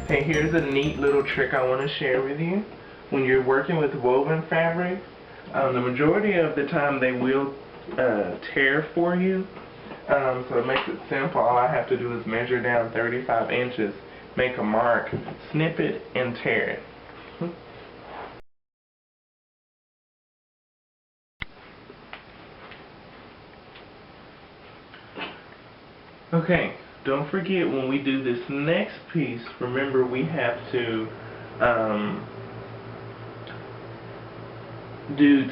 Hey, here's a neat little trick I want to share with you. When you're working with woven fabric, the majority of the time they will tear for you. So it makes it simple. All I have to do is measure down 35 inches, make a mark, snip it, and tear it. Okay, don't forget when we do this next piece, remember we have to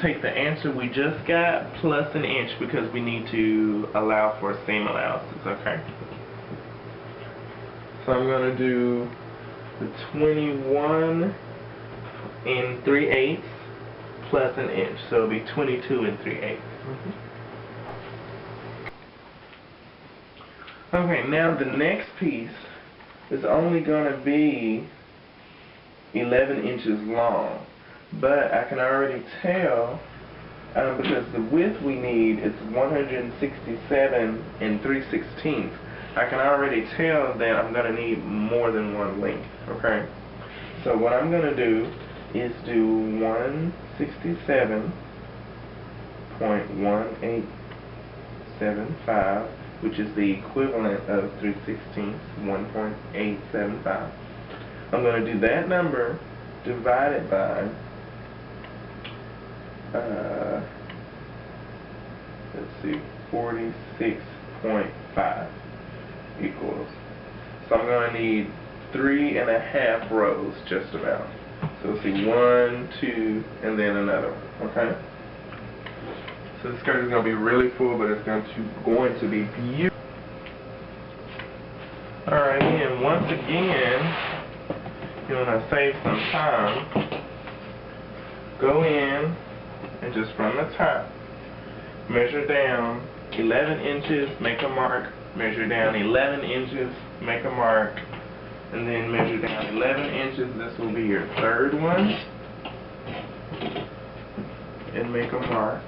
take the answer we just got plus an inch because we need to allow for seam allowances, okay? So I'm going to do the 21 3/8 plus an inch, so it'll be 22 3/8. Okay, now the next piece is only going to be 11 inches long, but I can already tell because the width we need is 167 3/16. I can already tell that I'm going to need more than one length, okay? So what I'm going to do is do 167.1875, which is the equivalent of 3/16, 1.875. I'm going to do that number divided by, let's see, 46.5 equals. So I'm going to need 3.5 rows, just about. So let's see, 1, 2, and then another one, okay? So the skirt is going to be really full, but it's going to be beautiful. Alright, and once again, you want to save some time. Go in and just from the top, measure down 11 inches, make a mark, measure down 11 inches, make a mark, and then measure down 11 inches. This will be your third one, and make a mark.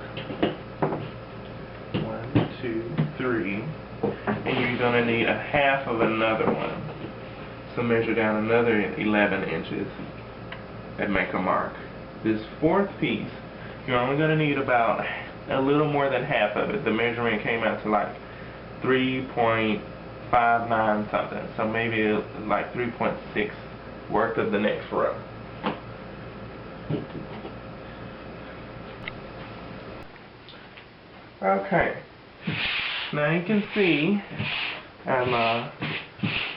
1, 2, 3, and you're going to need a half of another one. So measure down another 11 inches and make a mark. This fourth piece, you're only going to need about a little more than half of it. The measurement came out to like 3.59 something, so maybe like 3.6 worth of the next row. Okay, now you can see I'm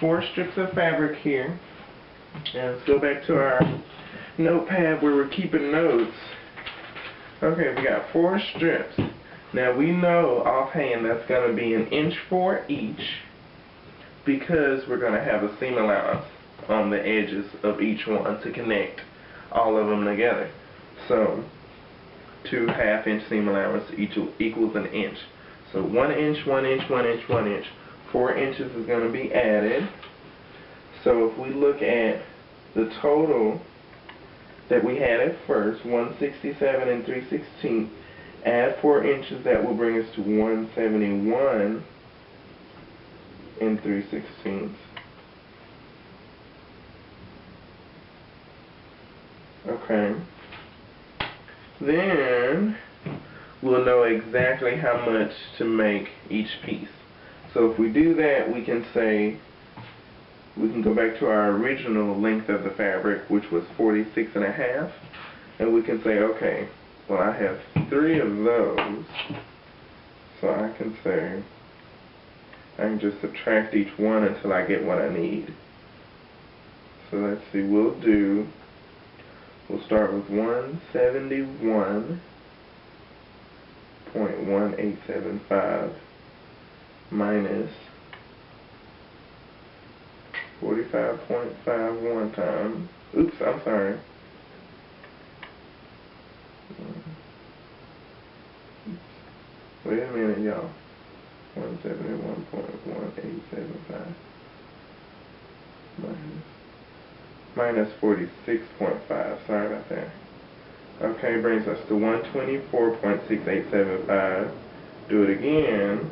4 strips of fabric here, and let's go back to our notepad where we're keeping notes. Okay, we got 4 strips. Now we know offhand that's going to be 1 inch for each because we're going to have a seam allowance on the edges of each one to connect all of them together. So 2 half-inch seam allowance each equals 1 inch. So 1 inch, 1 inch, 1 inch, 1 inch. 4 inches is going to be added. So if we look at the total that we had at first, 167 3/16, add 4 inches, that will bring us to 171 3/16. Okay. Then we'll know exactly how much to make each piece. So if we do that, we can say, we can go back to our original length of the fabric, which was 46.5, and we can say, okay, well, I have 3 of those, so I can say, I can just subtract each one until I get what I need. So let's see, we'll start with 171.1875 minus 45.51 times, oops, I'm sorry. Wait a minute, y'all. 171.1875 minus 46.5, sorry about that. Okay, brings us to 124.6875. Do it again.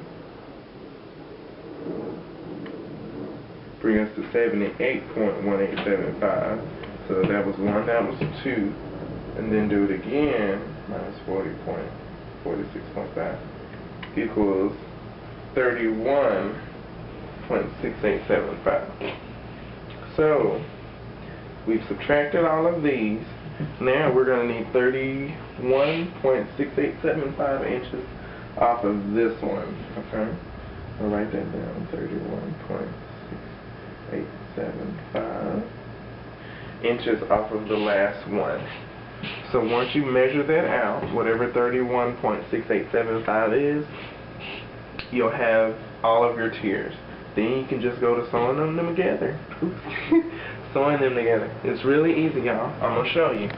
bring us to 78.1875. So that was 1, that was 2. And then do it again, minus 40.46.5 equals 31.6875. So we've subtracted all of these. Now we're going to need 31.6875 inches off of this one. Okay, I'll write that down. 31.6875 inches off of the last one. So once you measure that out, whatever 31.6875 is, you'll have all of your tiers. Then you can just go to sewing them together. Sewing them together. It's really easy, y'all. I'm going to show you.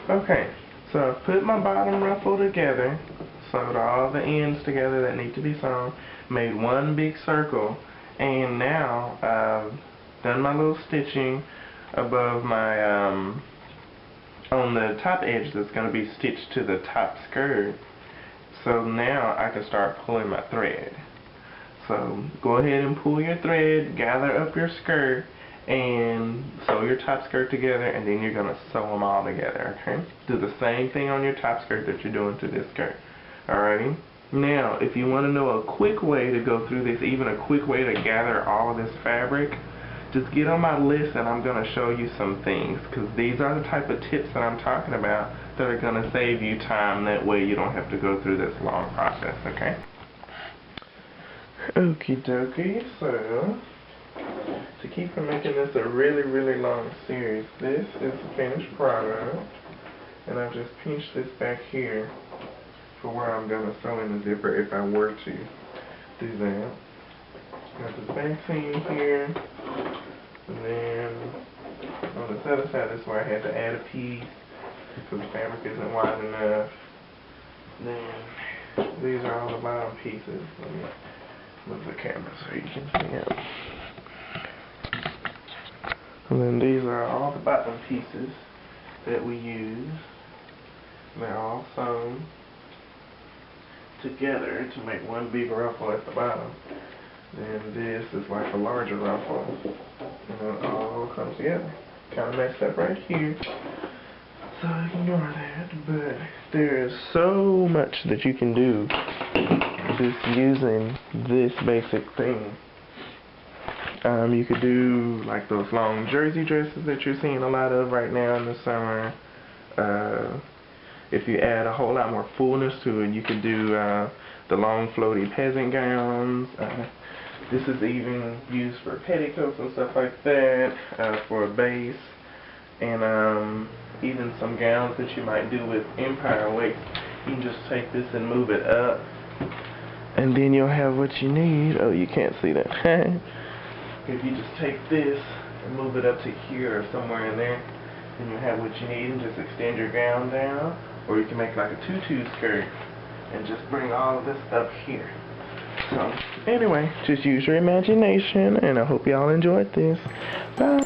Okay, so I've put my bottom ruffle together, sewed all the ends together that need to be sewn, made one big circle, and now I've done my little stitching above my, on the top edge that's going to be stitched to the top skirt. So now I can start pulling my thread. So go ahead and pull your thread, gather up your skirt, and sew your top skirt together, and then you're going to sew them all together, okay? Do the same thing on your top skirt that you're doing to this skirt. Alrighty? Now, if you want to know a quick way to go through this, even a quick way to gather all of this fabric, just get on my list and I'm going to show you some things, because these are the type of tips that I'm talking about that are going to save you time. That way you don't have to go through this long process, okay? Okie dokie, so to keep from making this a really, really long series, this is the finished product, and I've just pinched this back here for where I'm going to sew in the zipper if I were to do that. Got this back seam here, and then on this other side, this is where I had to add a piece because the fabric isn't wide enough. Then these are all the bottom pieces. Let me move the camera so you can see them. And then these are all the bottom pieces that we use. They're all sewn together to make one big ruffle at the bottom. Then this is like a larger ruffle. And it all comes together. Kind of messed up right here. So ignore that. But there is so much that you can do just using this basic thing. You could do like those long jersey dresses that you're seeing a lot of right now in the summer. If you add a whole lot more fullness to it, you could do the long floaty peasant gowns. This is even used for petticoats and stuff like that, for a base. And even some gowns that you might do with empire weights. You can just take this and move it up, and then you'll have what you need. Oh, you can't see that. If you just take this and move it up to here or somewhere in there, then you'll have what you need and just extend your gown down. Or you can make like a tutu skirt and just bring all of this up here. So anyway, just use your imagination, and I hope y'all enjoyed this. Bye.